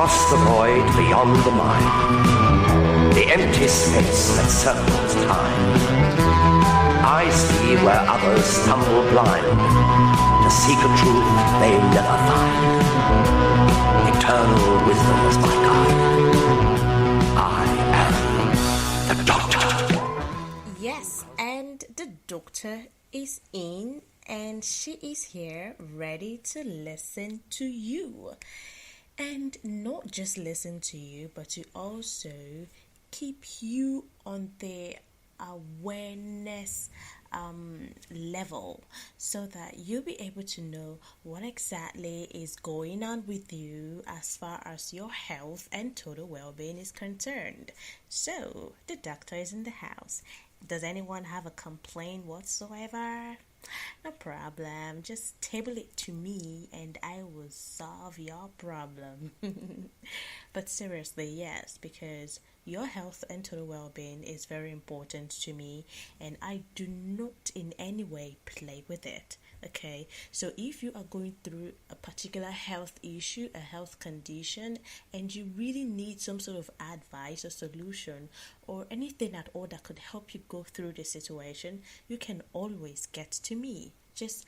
across the void beyond the mind, the empty space that circles time. I see where others stumble blind to seek a truth they never find. Eternal wisdom is my guide. I am the Doctor. Yes, and the Doctor is in, and she is here ready to listen to you. And not just listen to you, but to also keep you on the awareness level, so that you'll be able to know what exactly is going on with you as far as your health and total well-being is concerned. So the Doctor is in the house. Does anyone have a complaint whatsoever? No problem. Just table it to me and I will solve your problem. But seriously, yes, because your health and total well-being is very important to me, and I do not in any way play with it. Okay, so if you are going through a particular health issue, a health condition, and you really need some sort of advice or solution or anything at all that could help you go through the situation, you can always get to me. Just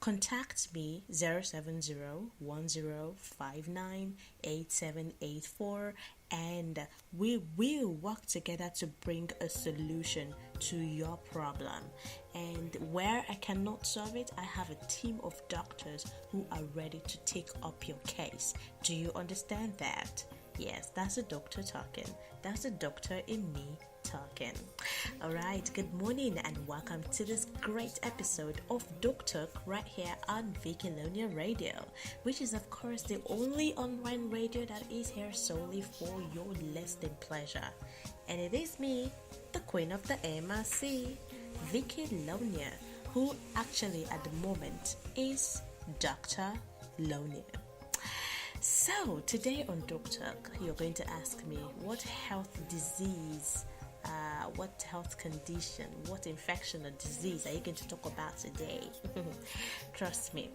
contact me 070-1059-8784, and we will work together to bring a solution to your problem. And where I cannot solve it, I have a team of doctors who are ready to take up your case. Do you understand that? Yes, that's a doctor talking. That's a doctor in me talking. Alright, good morning and welcome to this great episode of Doctor right here on EPIGLOTTITIS Radio, which is of course the only online radio that is here solely for your listening pleasure. And it is me, the queen of the MRC, EPIGLOTTIS, who actually at the moment is Dr. Lonia. So today on Doctor, you're going to ask me what health disease, what health condition, what infection or disease are you going to talk about today? Trust me,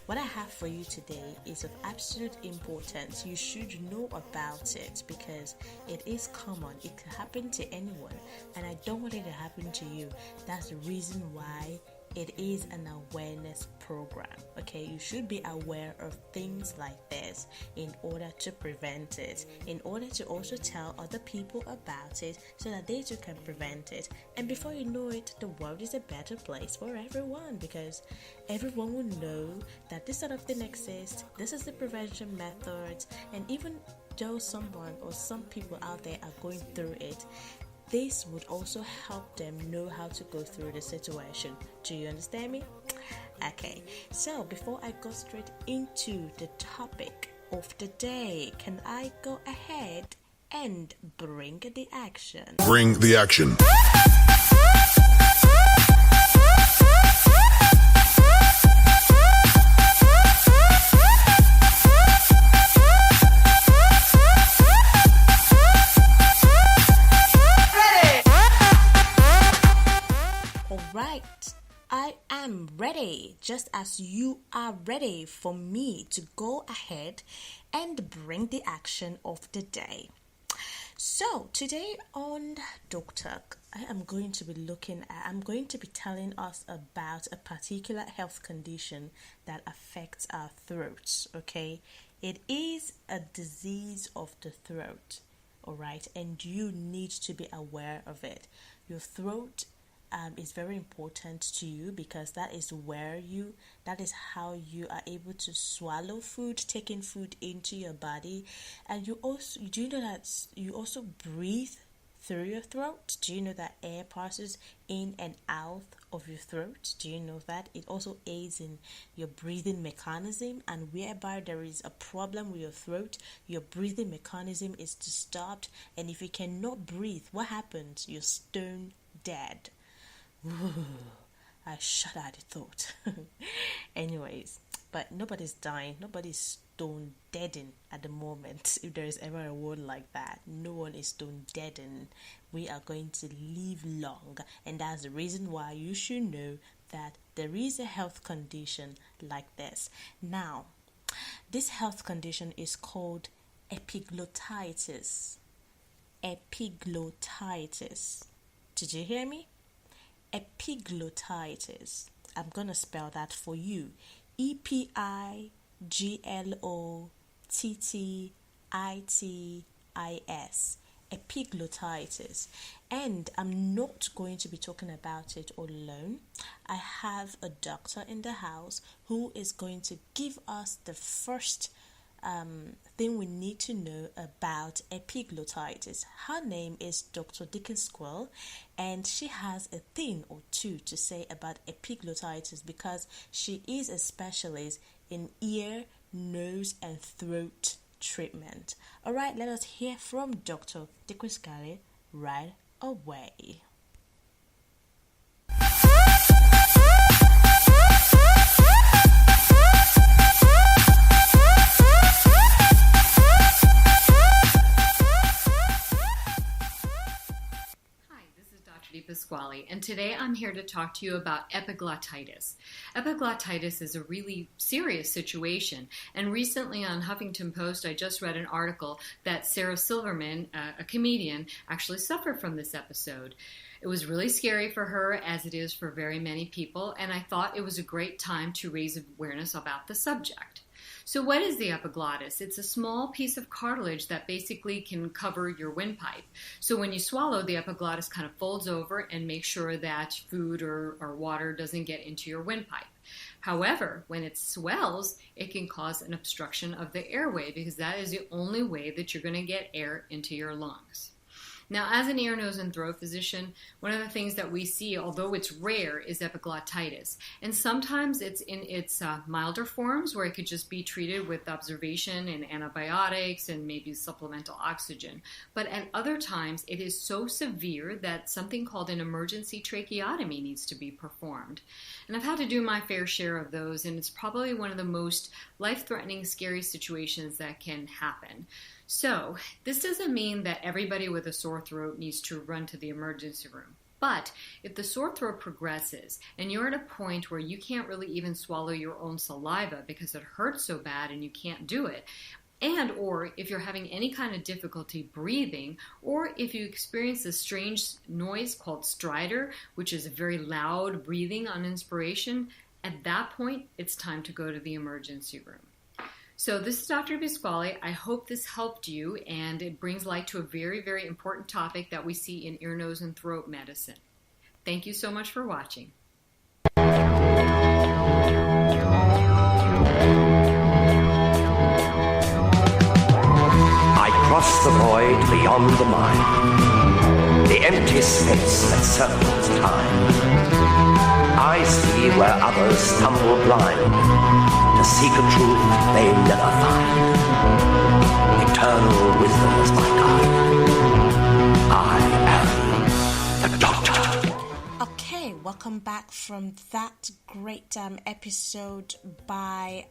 what I have for you today is of absolute importance. You should know about it because it is common. It can happen to anyone, and I don't want it to happen to you. That's the reason why it is an awareness program. Okay, you should be aware of things like this in order to prevent it, in order to also tell other people about it so that they too can prevent it. And before you know it, the world is a better place for everyone, because everyone will know that this sort of thing exists. This is the prevention methods, and even though someone or some people out there are going through it, this would also help them know how to go through the situation. Do you understand me? Okay, so before I go straight into the topic of the day, can I go ahead and bring the action? Bring the action. I am ready, just as you are ready for me to go ahead and bring the action of the day. So today on Doctor, I'm going to be telling us about a particular health condition that affects our throats. Okay, it is a disease of the throat. All right, and you need to be aware of it. Your throat is very important to you because that is how you are able to swallow food, taking food into your body. And do you know that you also breathe through your throat? Do you know that air passes in and out of your throat? Do you know that? It also aids in your breathing mechanism, and whereby there is a problem with your throat, your breathing mechanism is disturbed, and if you cannot breathe, what happens? You're stone dead. I shudder at the thought. Anyways, but nobody's dying, nobody's stone deadened at the moment. If there is ever a word like that, no one is stone deadened. We are going to live long, and that's the reason why you should know that there is a health condition like this. Now, this health condition is called Epiglottitis. Epiglottitis. Did you hear me? Epiglottitis. I'm going to spell that for you. EPIGLOTTITIS. Epiglottitis. And I'm not going to be talking about it alone. I have a doctor in the house who is going to give us the first thing we need to know about epiglottitis. Her name is Dr. Dickens-Squirrel, and she has a thing or two to say about epiglottitis because she is a specialist in ear, nose, and throat treatment. All right, let us hear from Dr. Dickens-Squirrel right away. Pasquale, and today I'm here to talk to you about epiglottitis. Epiglottitis is a really serious situation, and recently on Huffington Post I just read an article that Sarah Silverman, a comedian, actually suffered from this episode. It was really scary for her, as it is for very many people, and I thought it was a great time to raise awareness about the subject. So what is the epiglottis? It's a small piece of cartilage that basically can cover your windpipe. So when you swallow, the epiglottis kind of folds over and makes sure that food or water doesn't get into your windpipe. However, when it swells, it can cause an obstruction of the airway because that is the only way that you're going to get air into your lungs. Now, as an ear, nose, and throat physician, one of the things that we see, although it's rare, is epiglottitis. And sometimes it's in its milder forms where it could just be treated with observation and antibiotics and maybe supplemental oxygen. But at other times, it is so severe that something called an emergency tracheotomy needs to be performed. And I've had to do my fair share of those, and it's probably one of the most life-threatening, scary situations that can happen. So, this doesn't mean that everybody with a sore throat needs to run to the emergency room. But if the sore throat progresses and you're at a point where you can't really even swallow your own saliva because it hurts so bad and you can't do it, and or if you're having any kind of difficulty breathing, or if you experience a strange noise called stridor, which is a very loud breathing on inspiration, at that point, it's time to go to the emergency room. So this is Dr. Pasquale. I hope this helped you, and it brings light to a very, very important topic that we see in ear, nose, and throat medicine. Thank you so much for watching. I cross the void beyond the mind, the empty space that circles time. I see where others stumble blind to seek a truth they never find. Eternal wisdom is my guide. I am the Doctor. Okay, welcome back from that great episode by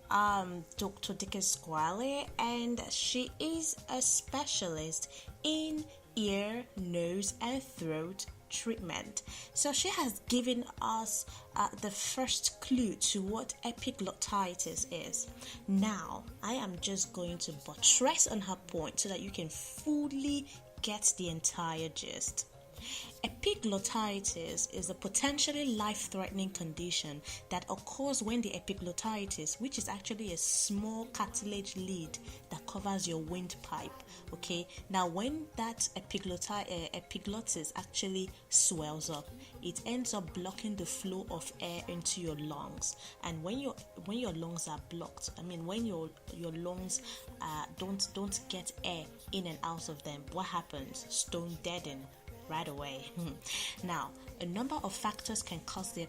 Dr. Dickens-Squirrel, and she is a specialist in ear, nose, and throat treatment. So she has given us the first clue to what epiglottitis is. Now, I am just going to buttress on her point so that you can fully get the entire gist. Epiglottitis is a potentially life-threatening condition that occurs when the epiglottitis, which is actually a small cartilage lid that covers your windpipe, okay? Now, when that epiglottis actually swells up, it ends up blocking the flow of air into your lungs. And when your lungs are blocked, when your lungs don't get air in and out of them, what happens? Stone deaden right away. Now, a number of factors can cause the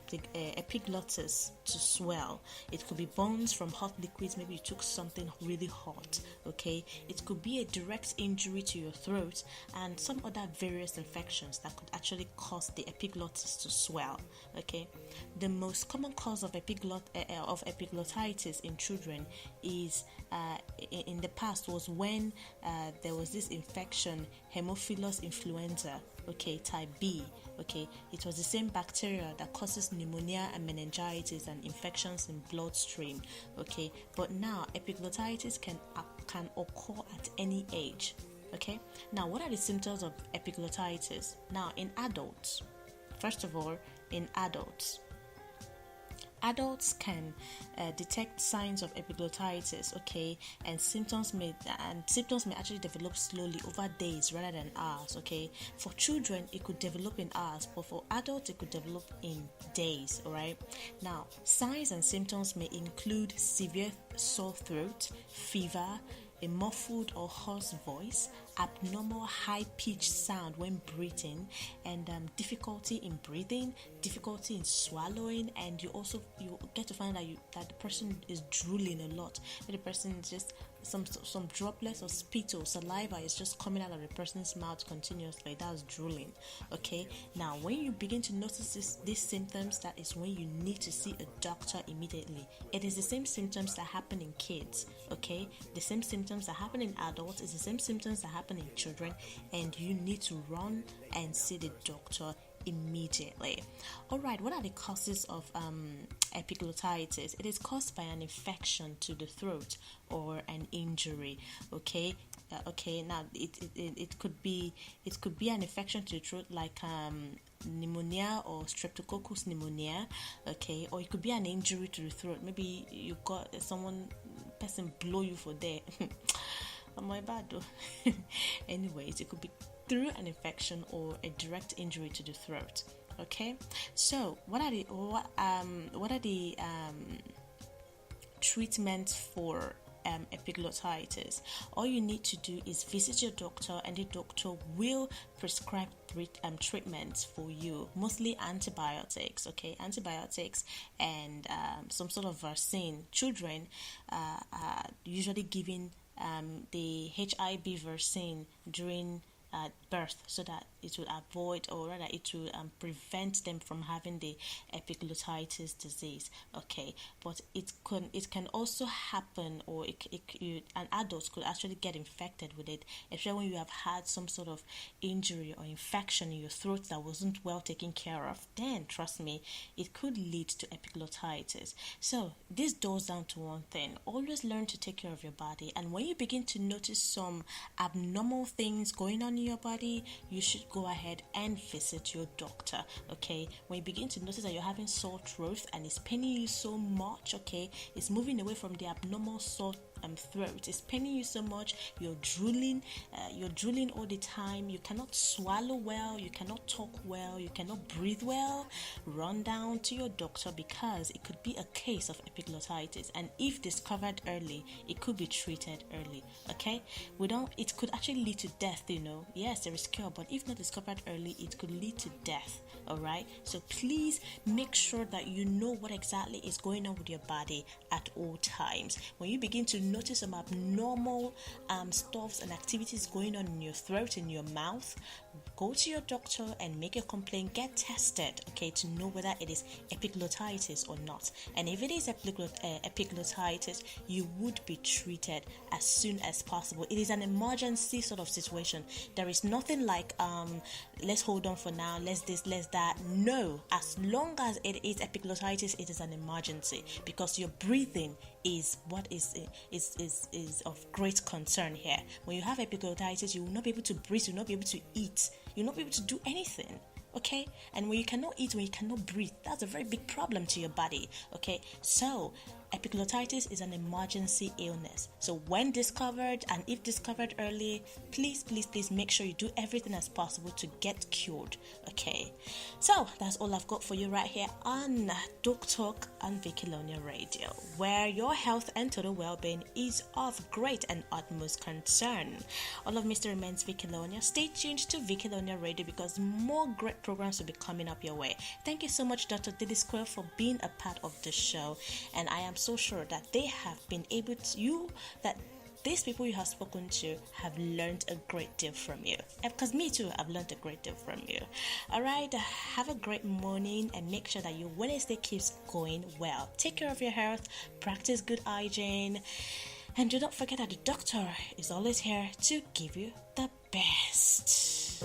epiglottis to swell. It could be burns from hot liquids, maybe you took something really hot, okay? It could be a direct injury to your throat and some other various infections that could actually cause the epiglottis to swell, okay? The most common cause of epiglottitis in children is in the past was when there was this infection, Haemophilus influenza, okay, type B, okay. It was the same bacteria that causes pneumonia and meningitis and infections in bloodstream, okay. But now epiglottitis can can occur at any age. Okay, now what are the symptoms of epiglottitis? Now, in adults, first of all, in adults can detect signs of epiglottitis, okay, and symptoms may actually develop slowly over days rather than hours, okay. For children, it could develop in hours, but for adults, it could develop in days. All right. Now, signs and symptoms may include severe sore throat, fever, a muffled or hoarse voice, abnormal high-pitched sound when breathing, and difficulty in breathing, difficulty in swallowing, and you get to find that the person is drooling a lot. The person is just some droplets of spit or saliva is just coming out of the person's mouth continuously. That's drooling. Okay. Now, when you begin to notice these symptoms, that is when you need to see a doctor immediately. It is the same symptoms that happen in kids. Okay. The same symptoms that happen in adults is the same symptoms that happen in children, and you need to run and see the doctor immediately. All right, what are the causes of epiglottitis? It is caused by an infection to the throat or an injury. Okay. Now it could be an infection to the throat, like pneumonia or streptococcus pneumonia. Okay, or it could be an injury to the throat. Maybe you got person blow you for there. Oh my bad though. Anyways, it could be through an infection or a direct injury to the throat. Okay, so what are the treatments for epiglottitis? All you need to do is visit your doctor, and the doctor will prescribe treatments for you, mostly antibiotics. Okay, antibiotics and some sort of vaccine. Children are usually given the HIV vaccine during birth, so that it will avoid, or rather it will prevent them from having the epiglottitis disease. Okay, but it can also happen, or an adult could actually get infected with it, especially when you have had some sort of injury or infection in your throat that wasn't well taken care of. Then trust me, it could lead to epiglottitis. So this boils down to one thing: always learn to take care of your body, and when you begin to notice some abnormal things going on in your body, you should go ahead and visit your doctor. Okay, when you begin to notice that you're having sore throat and it's paining you so much, okay, it's moving away from the abnormal sore throat, it's paining you so much, you're drooling all the time, you cannot swallow well, you cannot talk well, you cannot breathe well, run down to your doctor, because it could be a case of epiglottitis, and if discovered early, it could be treated early. Okay, it could actually lead to death. Yes, there is cure, but if not discovered early, it could lead to death. All right, so please make sure that you know what exactly is going on with your body at all times. When you begin to notice some abnormal stuffs and activities going on in your throat, in your mouth, go to your doctor and make a complaint. Get tested, okay, to know whether it is epiglottitis or not. And if it is epiglottitis, you would be treated as soon as possible. It is an emergency sort of situation. There is nothing like let's hold on for now, let's this, let's that. No, as long as it is epiglottitis, it is an emergency, because your breathing is what is of great concern here. When you have epiglottitis, you will not be able to breathe, you will not be able to eat, you will not be able to do anything. Okay, and when you cannot eat, when you cannot breathe, that's a very big problem to your body. Okay, so epiglottitis is an emergency illness. So when discovered, and if discovered early, please make sure you do everything as possible to get cured. Okay, so that's all I've got for you right here on Doc Talk on Vikilonia Radio, where your health and total well-being is of great and utmost concern. All of Mr. remains Vikilonia. Stay tuned to Vikilonia Radio, because more great programs will be coming up your way. Thank you so much, Dr. Diddy Square, for being a part of the show, and I am so sure that they have been able to, that these people you have spoken to have learned a great deal from you, because me too, I've learned a great deal from you. All right, have a great morning, and make sure that your Wednesday keeps going well. Take care of your health, practice good hygiene, and do not forget that the doctor is always here to give you the best.